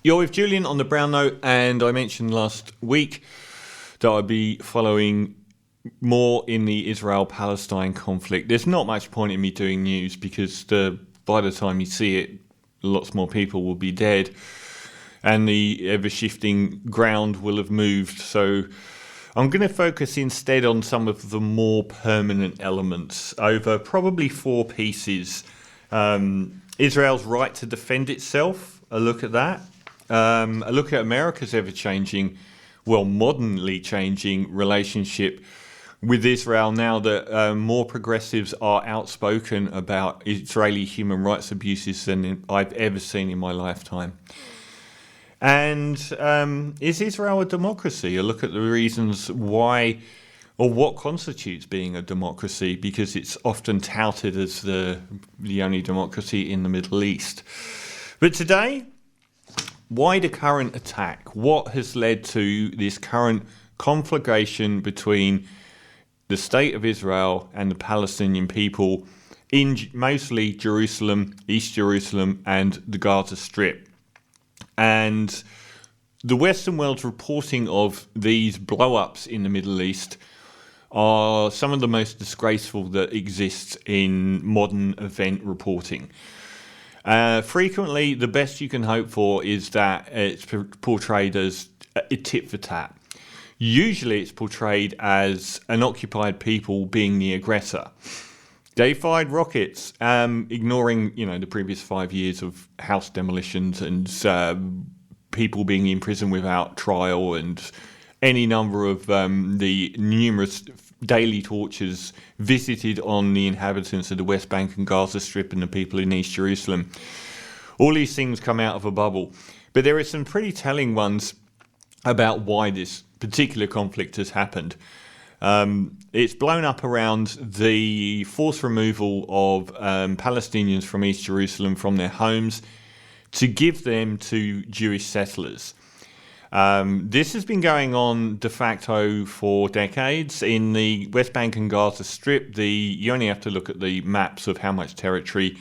You're with Julian on the Brown Note, and I mentioned last week that I'd be following more in the Israel-Palestine conflict. There's not much point in me doing news because by the time you see it, lots more people will be dead and the ever-shifting ground will have moved. So I'm going to focus instead on some of the more permanent elements over probably four pieces. Israel's right to defend itself, a look at that. A look at America's ever-changing, modernly changing relationship with Israel now that more progressives are outspoken about Israeli human rights abuses than I've ever seen in my lifetime. And is Israel a democracy? A look at the reasons why, or what constitutes being a democracy, because it's often touted as the only democracy in the Middle East. But today, why the current attack? What has led to this current conflagration between the state of Israel and the Palestinian people in mostly Jerusalem, East Jerusalem, and the Gaza Strip? And the Western world's reporting of these blow-ups in the Middle East are some of the most disgraceful that exists in modern event reporting. Frequently, the best you can hope for is that it's portrayed as a tit for tat. Usually it's portrayed as an occupied people being the aggressor. They fired rockets, ignoring, the previous 5 years of house demolitions and people being in prison without trial and any number of the numerous daily tortures visited on the inhabitants of the West Bank and Gaza Strip and the people in East Jerusalem. All these things come out of a bubble. But there are some pretty telling ones about why this particular conflict has happened. It's blown up around the forced removal of Palestinians from East Jerusalem from their homes to give them to Jewish settlers. This has been going on de facto for decades. In the West Bank and Gaza Strip, you only have to look at the maps of how much territory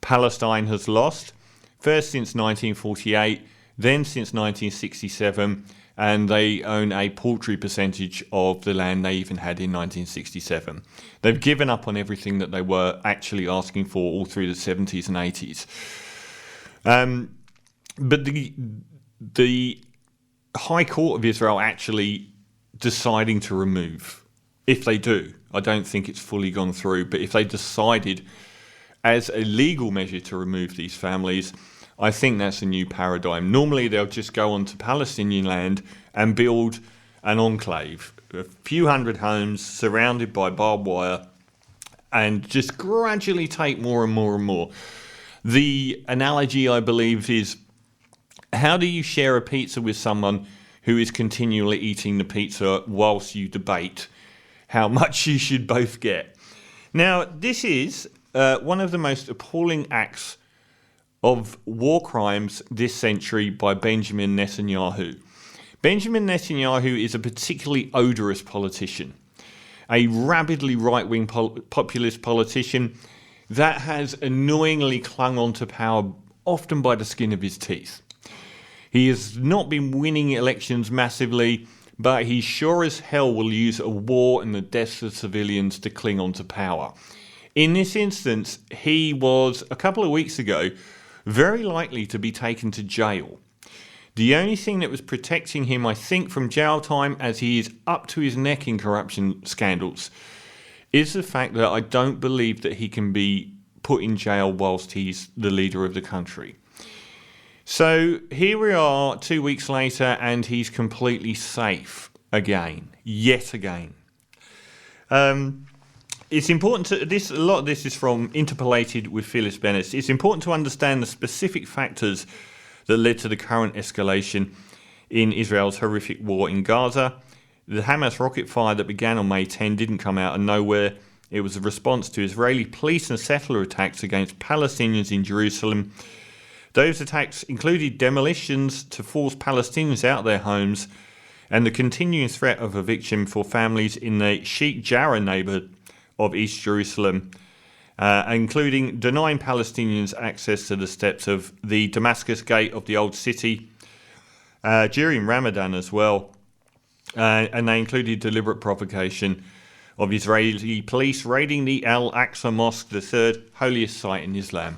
Palestine has lost. First since 1948, then since 1967, and they own a paltry percentage of the land they even had in 1967. They've given up on everything that they were actually asking for all through the 70s and 80s. But the High Court of Israel actually deciding to remove, if they do, I don't think it's fully gone through, but if they decided as a legal measure to remove these families, I think that's a new paradigm. Normally they'll just go onto Palestinian land and build an enclave, a few hundred homes surrounded by barbed wire, and just gradually take more and more and more. The analogy, I believe, is how do you share a pizza with someone who is continually eating the pizza whilst you debate how much you should both get? Now, this is one of the most appalling acts of war crimes this century by Benjamin Netanyahu. Benjamin Netanyahu is a particularly odorous politician, a rabidly right-wing populist politician that has annoyingly clung on to power often by the skin of his teeth. He has not been winning elections massively, but he sure as hell will use a war and the deaths of civilians to cling on to power. In this instance, he was, a couple of weeks ago, very likely to be taken to jail. The only thing that was protecting him, I think, from jail time, as he is up to his neck in corruption scandals, is the fact that I don't believe that he can be put in jail whilst he's the leader of the country. So here we are 2 weeks later and he's completely safe again, yet again. It's important to a lot of this is from Interpolated with Phyllis Bennett. It's important to understand the specific factors that led to the current escalation in Israel's horrific war in Gaza. The Hamas rocket fire that began on May 10 didn't come out of nowhere. It was a response to Israeli police and settler attacks against Palestinians in Jerusalem. Those attacks included demolitions to force Palestinians out of their homes and the continuing threat of eviction for families in the Sheikh Jarrah neighbourhood of East Jerusalem, including denying Palestinians access to the steps of the Damascus Gate of the Old City during Ramadan as well. And they included deliberate provocation of Israeli police raiding the Al-Aqsa Mosque, the third holiest site in Islam.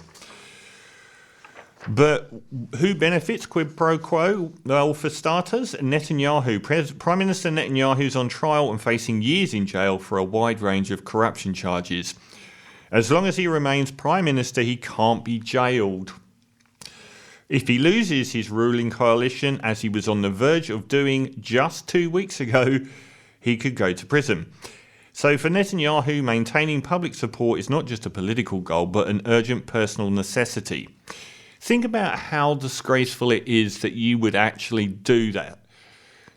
But who benefits, quid pro quo? Well, for starters, Netanyahu. Prime Minister Netanyahu is on trial and facing years in jail for a wide range of corruption charges. As long as he remains Prime Minister, he can't be jailed. If he loses his ruling coalition, as he was on the verge of doing just 2 weeks ago, he could go to prison. So for Netanyahu, maintaining public support is not just a political goal, but an urgent personal necessity. Think about how disgraceful it is that you would actually do that,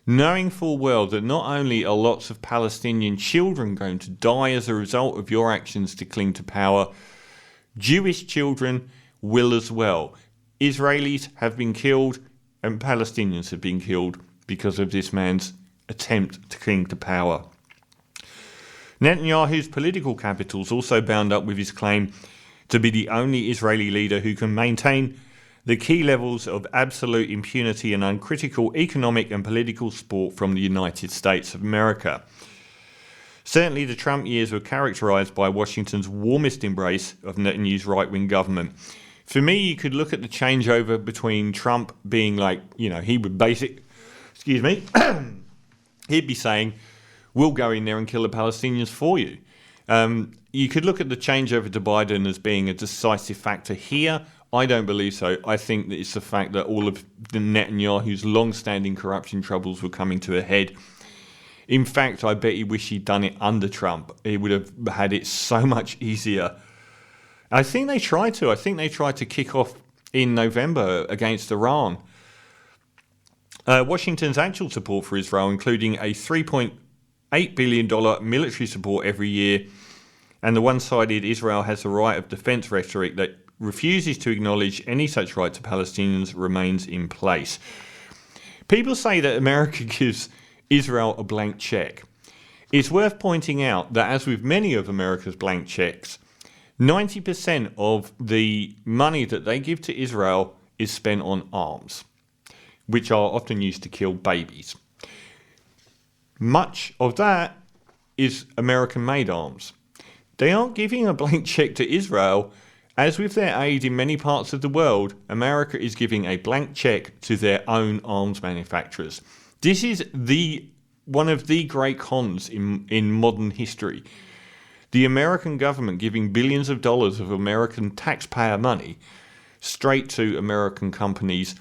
knowing full well that not only are lots of Palestinian children going to die as a result of your actions to cling to power, Jewish children will as well. Israelis have been killed and Palestinians have been killed because of this man's attempt to cling to power. Netanyahu's political capital is also bound up with his claim to be the only Israeli leader who can maintain the key levels of absolute impunity and uncritical economic and political support from the United States of America. Certainly the Trump years were characterized by Washington's warmest embrace of Netanyahu's right-wing government. For me, you could look at the changeover between Trump being like, he would he'd be saying, we'll go in there and kill the Palestinians for you. You could look at the changeover to Biden as being a decisive factor here. I don't believe so. I think that it's the fact that all of the Netanyahu's long-standing corruption troubles were coming to a head. In fact, I bet he wished he'd done it under Trump. He would have had it so much easier. I think they tried to. I think they tried to kick off in November against Iran. Washington's actual support for Israel, including a $3.8 billion military support every year, and the one-sided Israel has the right of defense rhetoric that refuses to acknowledge any such right to Palestinians, remains in place. People say that America gives Israel a blank check. It's worth pointing out that, as with many of America's blank checks, 90% of the money that they give to Israel is spent on arms, which are often used to kill babies. Much of that is American-made arms. They aren't giving a blank check to Israel. As with their aid in many parts of the world, America is giving a blank check to their own arms manufacturers. This is one of the great cons in modern history. The American government giving billions of dollars of American taxpayer money straight to American companies,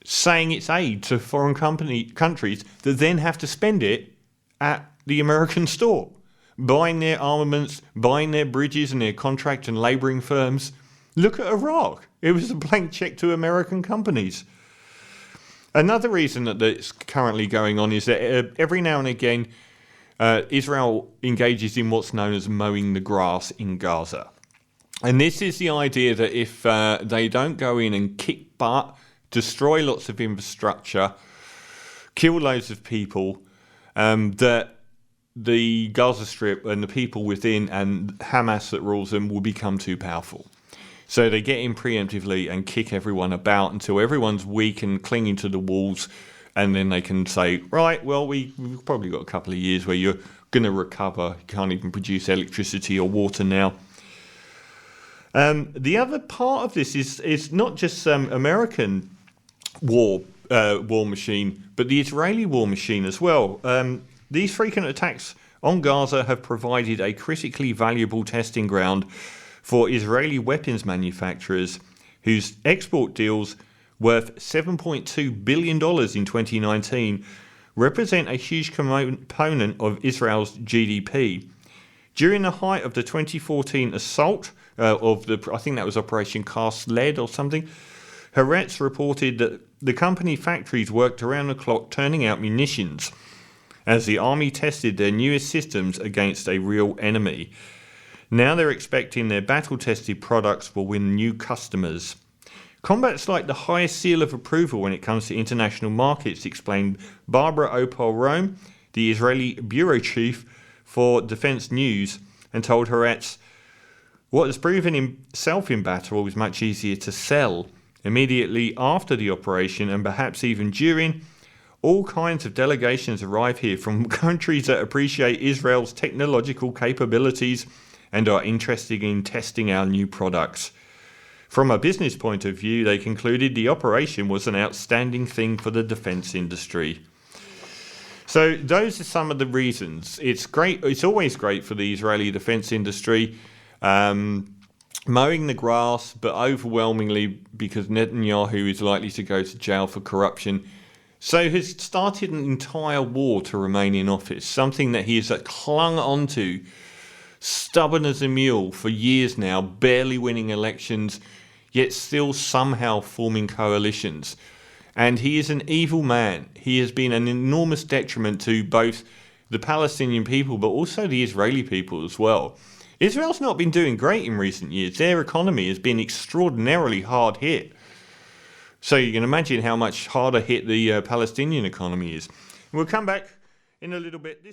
saying it's aid to foreign countries that then have to spend it at the American store, buying their armaments, buying their bridges and their contract and labouring firms. Look at Iraq. It was a blank check to American companies. Another reason that it's currently going on is that every now and again, Israel engages in what's known as mowing the grass in Gaza. And this is the idea that if they don't go in and kick butt, destroy lots of infrastructure, kill loads of people, that the Gaza Strip and the people within and Hamas that rules them will become too powerful. So they get in preemptively and kick everyone about until everyone's weak and clinging to the walls, and then they can say, right, well, we've probably got a couple of years where you're going to recover. You can't even produce electricity or water now. The other part of this is not just American war machine, but the Israeli war machine as well. These frequent attacks on Gaza have provided a critically valuable testing ground for Israeli weapons manufacturers whose export deals worth $7.2 billion in 2019 represent a huge component of Israel's GDP. During the height of the 2014 assault I think that was Operation Cast Lead or something, Haaretz reported that the company factories worked around the clock turning out munitions as the army tested their newest systems against a real enemy. Now they're expecting their battle-tested products will win new customers. Combat's like the highest seal of approval when it comes to international markets, explained Barbara Opal-Rome, the Israeli bureau chief for Defense News, and told Haaretz, what has proven himself in battle is much easier to sell. Immediately after the operation, and perhaps even during, all kinds of delegations arrive here from countries that appreciate Israel's technological capabilities and are interested in testing our new products. From a business point of view, they concluded the operation was an outstanding thing for the defense industry. So those are some of the reasons. It's great. It's always great for the Israeli defense industry, mowing the grass, but overwhelmingly because Netanyahu is likely to go to jail for corruption. So has started an entire war to remain in office, something that he has clung onto, stubborn as a mule for years now, barely winning elections, yet still somehow forming coalitions. And he is an evil man. He has been an enormous detriment to both the Palestinian people, but also the Israeli people as well. Israel's not been doing great in recent years. Their economy has been extraordinarily hard hit. So you can imagine how much harder hit the Palestinian economy is. We'll come back in a little bit.